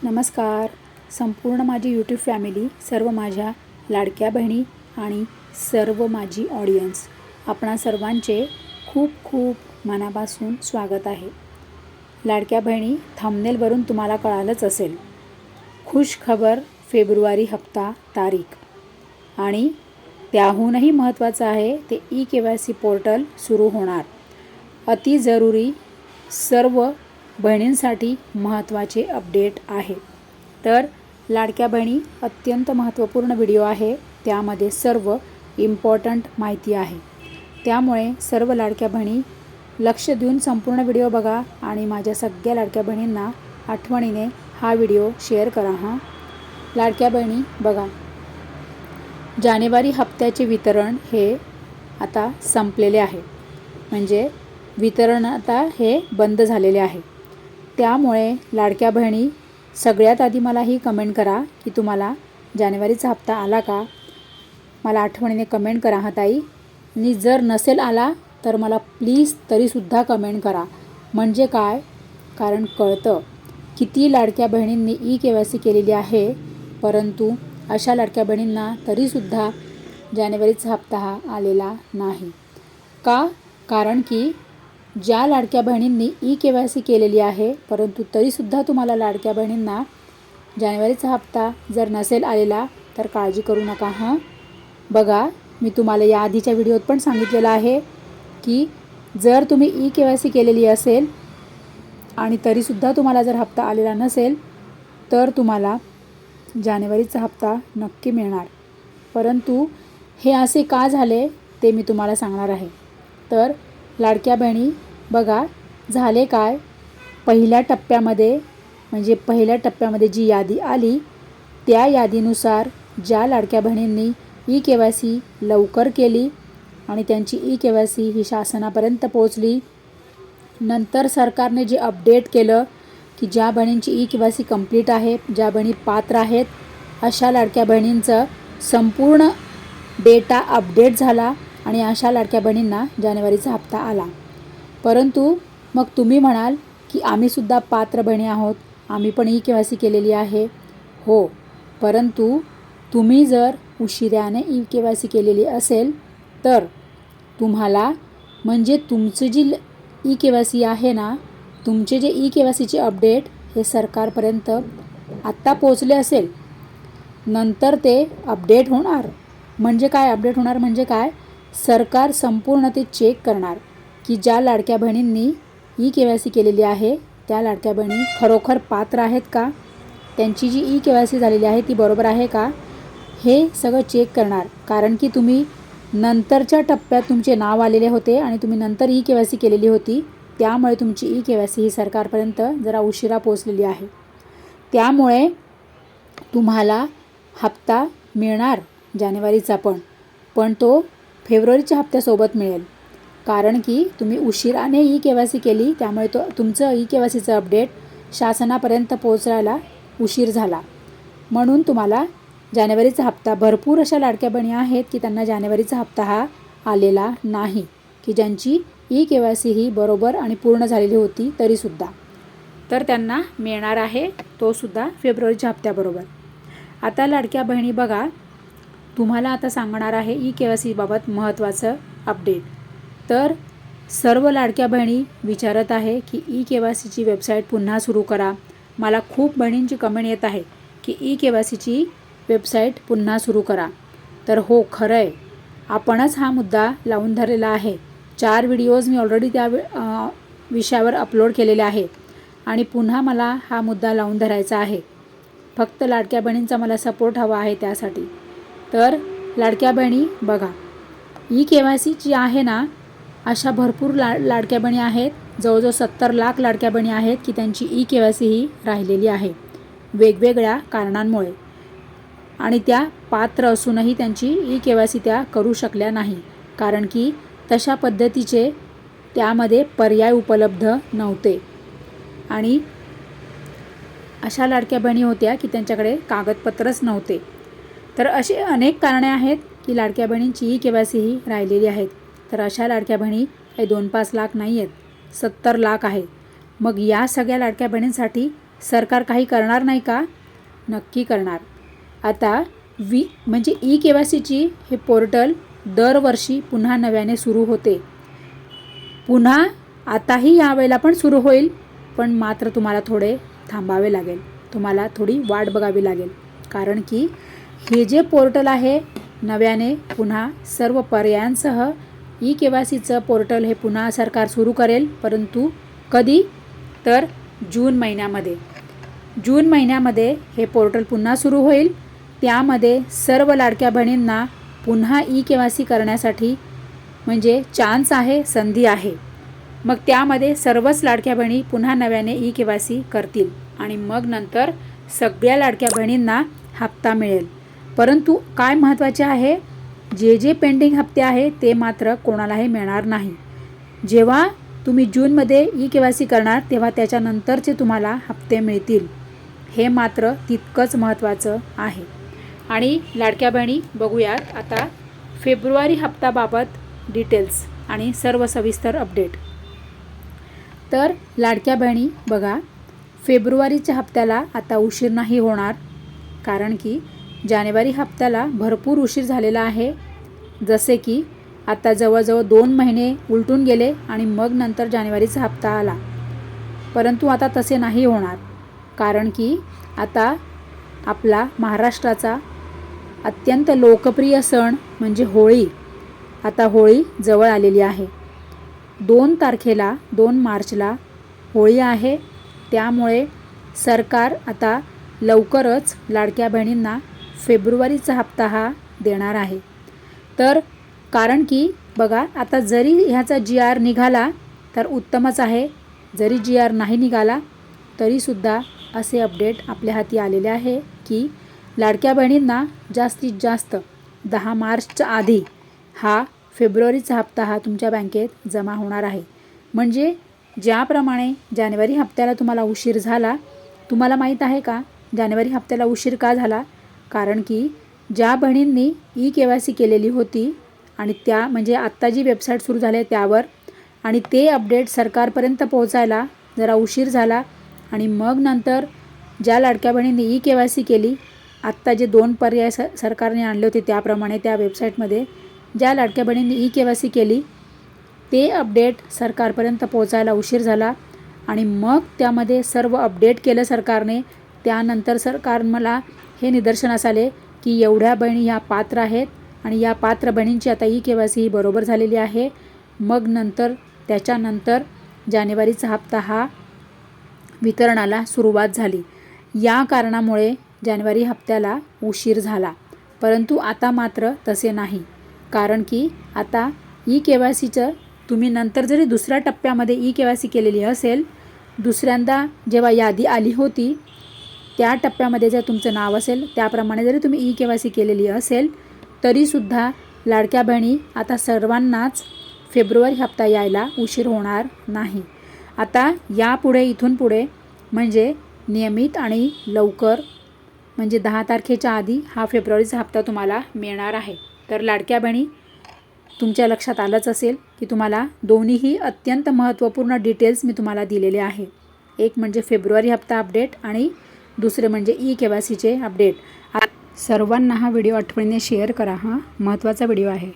नमस्कार. संपूर्ण माझी यूट्यूब फॅमिली, सर्व माझ्या लाडक्या बहिणी आणि सर्व माझी ऑडियन्स, आपणा सर्वांचे खूप खूप मनापासून स्वागत आहे. लाडक्या बहिणी, थंबनेलवरून तुम्हाला कळालंच असेल, खुश खबर फेब्रुवारी हप्ता तारीख आणि त्याहूनही महत्त्वाचं आहे ते ई-KYC पोर्टल सुरू होणार. अति जरुरी सर्व बहिणींसाठी महत्त्वाचे अपडेट आहे. तर लाडक्या बहिणी, अत्यंत महत्त्वपूर्ण व्हिडिओ आहे. त्यामध्ये सर्व इम्पॉर्टंट माहिती आहे. त्यामुळे सर्व लाडक्या बहिणी लक्ष देऊन संपूर्ण व्हिडिओ बघा आणि माझ्या सगळ्या लाडक्या बहिणींना आठवणीने हा व्हिडिओ शेअर करा. लाडक्या बहिणी बघा, जानेवारी हप्त्याचे वितरण हे आता संपलेले आहे. म्हणजे वितरण आता हे बंद झालेले आहे. त्यामुळे लाडक्या बहिणी, सगळ्यात आधी मला ही कमेंट करा की तुम्हाला जानेवारीचा हप्ता आला का. मला आठवणीने कमेंट करा ताई. आणि जर नसेल आला तर मला प्लीज तरीसुद्धा कमेंट करा. म्हणजे काय, कारण कळतं किती लाडक्या बहिणींनी ई-KYC केलेली आहे, परंतु अशा लाडक्या बहिणींना तरीसुद्धा जानेवारीचा हप्ता हा आलेला नाही. का? कारण की ज्या लाडक्या बहिणींनी ई-KYC केलेली आहे, परंतु तरीसुद्धा तुम्हाला लाडक्या बहिणींना जानेवारीचा हप्ता जर नसेल आलेला तर काळजी करू नका. बघा, मी तुम्हाला या आधीच्या व्हिडिओत पण सांगितलेलं आहे की जर तुम्ही ई-KYC केलेली असेल आणि तरीसुद्धा तुम्हाला जर हप्ता आलेला नसेल तर तुम्हाला जानेवारीचा हप्ता नक्की मिळणार. परंतु हे असे का झाले ते मी तुम्हाला सांगणार आहे. तर लाडक्या बहिणी बघा, झाले काय, पहिल्या टप्प्यामध्ये जी यादी आली त्या यादीनुसार ज्या लाडक्या बहिणींनी ई-KYC लवकर केली आणि त्यांची ई-KYC ही शासनापर्यंत पोहोचली. नंतर सरकारने जे अपडेट केलं की ज्या बहिणींची ई-KYC कंप्लीट आहे, ज्या बहिणी पात्र आहेत, अशा लाडक्या बहिणींचं संपूर्ण डेटा अपडेट झाला आणि अशा लाडक्या बहिणींना जानेवारीचा हप्ता आला. परंतु मग तुम्ही म्हणाल की आम्हीसुद्धा पात्र बहिणी आहोत, आम्ही पण ई-KYC केलेली आहे. हो, परंतु तुम्ही जर उशिराने ई-KYC केलेली असेल तर तुम्हाला, म्हणजे तुमचं जी ई-KYC आहे ना, तुमचे जे ई-KYCचे अपडेट हे सरकारपर्यंत आत्ता पोचले असेल, नंतर ते अपडेट होणार. म्हणजे काय अपडेट होणार, म्हणजे काय, सरकार संपूर्ण ते चेक करणार की ज्या लाडक्या बहिणींनी ई-KYC केलेली आहे त्या लाडक्या बहिणी खरोखर पात्र आहेत का, त्यांची जी ई-KYC झालेली आहे ती बरोबर आहे का, हे सगळं चेक करणार. कारण की तुम्ही नंतरच्या टप्प्यात तुमचे नाव आलेले होते आणि तुम्ही नंतर ई-KYC केलेली होती, त्यामुळे तुमची ई-KYC ही सरकारपर्यंत जरा उशिरा पोचलेली आहे. त्यामुळे तुम्हाला हप्ता मिळणार जानेवारीचा पण तो फेब्रुवारीच्या हप्त्यासोबत मिळेल. कारण की तुम्ही उशिराने ई-KYC केली, त्यामुळे तुमचं ई-KYCचं अपडेट शासनापर्यंत पोहोचायला उशीर झाला. म्हणून तुम्हाला जानेवारीचा हप्ता, भरपूर अशा लाडक्या बहिणी आहेत की त्यांना जानेवारीचा हप्ता हा आलेला नाही, की ज्यांची ई-KYC ही बरोबर आणि पूर्ण झालेली होती तरीसुद्धा, तर त्यांना मिळणार आहे तोसुद्धा फेब्रुवारीच्या हप्त्याबरोबर. आता लाडक्या बहिणी बघा, तुम्हाला आता सांगणार आहे ई-KYC बाबत महत्त्वाचं अपडेट. तर सर्व लाडक्या बहिणी विचारत आहे की ई-KYCची वेबसाईट पुन्हा सुरू करा. मला खूप बहिणींची कमेंट येत आहे की ई-KYCची वेबसाईट पुन्हा सुरू करा. तर हो, खरं आहे, आपणच हा मुद्दा लावून धरलेला आहे. 4 व्हिडिओज मी ऑलरेडी त्या विषयावर अपलोड केलेले आहे आणि पुन्हा मला हा मुद्दा लावून धरायचा आहे. फक्त लाडक्या बहिणींचा मला सपोर्ट हवा आहे त्यासाठी. तर लाडक्या बहिणी बघा, ई-KYC जी आहे ना, अशा भरपूर लाडक्या बहिणी आहेत, जवळजवळ 70 लाख लाडक्या बहिणी आहेत की त्यांची ई-KYC ही राहिलेली आहे वेगवेगळ्या कारणांमुळे, आणि त्या पात्र असूनही त्यांची ई-KYC त्या करू शकल्या नाही, कारण की तशा पद्धतीचे त्यामध्ये पर्याय उपलब्ध नव्हते. आणि अशा लाडक्या बहिणी होत्या की त्यांच्याकडे कागदपत्रच नव्हते. तर असे अनेक कारणे आहेत की लाडक्या बहिणींची ई-KYC ही राहिलेली आहेत. तर अशा लाडक्या बहिणी काही 2-5 लाख नाही आहेत, 70 लाख आहे. मग या सगळ्या लाडक्या बहिणींसाठी सरकार काही करणार नाही का? नक्की करणार. आता म्हणजे ई-KYCची हे पोर्टल दरवर्षी पुन्हा नव्याने सुरू होते. पुन्हा आताही यावेळेला पण सुरू होईल, पण मात्र तुम्हाला थोडे थांबावे लागेल, तुम्हाला थोडी वाट बघावी लागेल. कारण की हे जे पोर्टल आहे नव्याने पुन्हा सर्व पर्यायांसह ई-KYCचं पोर्टल हे पुन्हा सरकार सुरू करेल. परंतु कधी? तर जून महिन्यामध्ये. जून महिन्यामध्ये हे पोर्टल पुन्हा सुरू होईल. त्यामध्ये सर्व लाडक्या बहिणींना पुन्हा ई-KYC करण्यासाठी म्हणजे चान्स आहे, संधी आहे. मग त्यामध्ये सर्वच लाडक्या बहिणी पुन्हा नव्याने ई-KYC करतील आणि मग नंतर सगळ्या लाडक्या बहिणींना हप्ता मिळेल. परंतु काय महत्त्वाचे आहे, जे पेंडिंग हप्ते आहे ते मात्र कोणालाही मिळणार नाही. जेव्हा तुम्ही जूनमध्ये ई-KYC करणार तेव्हा त्याच्यानंतरचे तुम्हाला हप्ते मिळतील. हे मात्र तितकंच महत्त्वाचं आहे. आणि लाडक्या बहिणी बघूयात आता फेब्रुवारी हप्त्याबाबत डिटेल्स आणि सर्व सविस्तर अपडेट. तर लाडक्या बहिणी बघा, फेब्रुवारीच्या हप्त्याला आता उशीर नाही होणार. कारण की जानेवारी हप्त्याला भरपूर उशीर झालेला आहे. जसे की आता जवळजवळ 2 महिने उलटून गेले आणि मग नंतर जानेवारीचा हप्ता आला. परंतु आता तसे नाही होणार. कारण की आता आपला महाराष्ट्राचा अत्यंत लोकप्रिय सण म्हणजे होळी. आता होळी जवळ आलेली आहे. 2 तारखेला 2 मार्चला होळी आहे. त्यामुळे सरकार आता लवकरच लाडक्या बहिणींना फेब्रुवारीचा हप्ता हा देणार आहे. तर कारण की बघा, आता जरी ह्याचा GR निघाला तर उत्तमच आहे. जरी GR नाही निघाला तरीसुद्धा असे अपडेट आपल्या हाती आलेले आहे की लाडक्या बहिणींना जास्तीत जास्त 10 मार्चच्या आधी हा फेब्रुवारीचा हप्ता हा तुमच्या बँकेत जमा होणार आहे. म्हणजे ज्याप्रमाणे जानेवारी हप्त्याला तुम्हाला उशीर झाला, तुम्हाला माहीत आहे का जानेवारी हप्त्याला उशीर का झाला? कारण की ज्या बहिणींनी ई-KYC केलेली होती आणि त्या म्हणजे आत्ता जी वेबसाईट सुरू झाली आहे त्यावर, आणि ते अपडेट सरकारपर्यंत पोहोचायला जरा उशीर झाला. आणि मग नंतर ज्या लाडक्या बहिणींनी ई-KYC केली, आत्ता जे 2 पर्याय सरकारने आणले होते त्याप्रमाणे त्या वेबसाईटमध्ये ज्या लाडक्या बहिणींनी ई-KYC केली, ते अपडेट सरकारपर्यंत पोहोचायला उशीर झाला. आणि मग त्यामध्ये सर्व अपडेट केलं सरकारने. त्यानंतर सरकार मला हे निदर्शनास आले की एवढ्या बहिणी ह्या पात्र आहेत आणि या पात्र बहिणींची आता ई-KYC ही बरोबर झालेली आहे. मग नंतर त्याच्यानंतर जानेवारीचा हप्ता हा वितरणाला सुरुवात झाली. या कारणामुळे जानेवारी हप्त्याला उशीर झाला. परंतु आता मात्र तसे नाही. कारण की आता ई-KYCचं तुम्ही नंतर जरी दुसऱ्या टप्प्यामध्ये ई-KYC केलेली असेल, दुसऱ्यांदा जेव्हा यादी आली होती त्या टप्प्यामध्ये जर तुमचं नाव असेल त्याप्रमाणे जरी तुम्ही ई-KYC केलेली असेल तरीसुद्धा लाडक्या बहिणी आता सर्वांनाच फेब्रुवारी हप्ता यायला उशीर होणार नाही. आता यापुढे इथून पुढे म्हणजे नियमित आणि लवकर म्हणजे 10 तारखेच्या आधी हा फेब्रुवारीचा हप्ता तुम्हाला मिळणार आहे. तर लाडक्या बहिणी तुमच्या लक्षात आलंच असेल की तुम्हाला दोन्हीही अत्यंत महत्त्वपूर्ण डिटेल्स मी तुम्हाला दिलेले आहे. एक म्हणजे फेब्रुवारी हप्ता अपडेट आणि दुसरे म्हणजे ई-KYCचे अपडेट. सर्वांना हा व्हिडिओ आठवणीने शेअर करा. हा महत्त्वाचा व्हिडिओ आहे.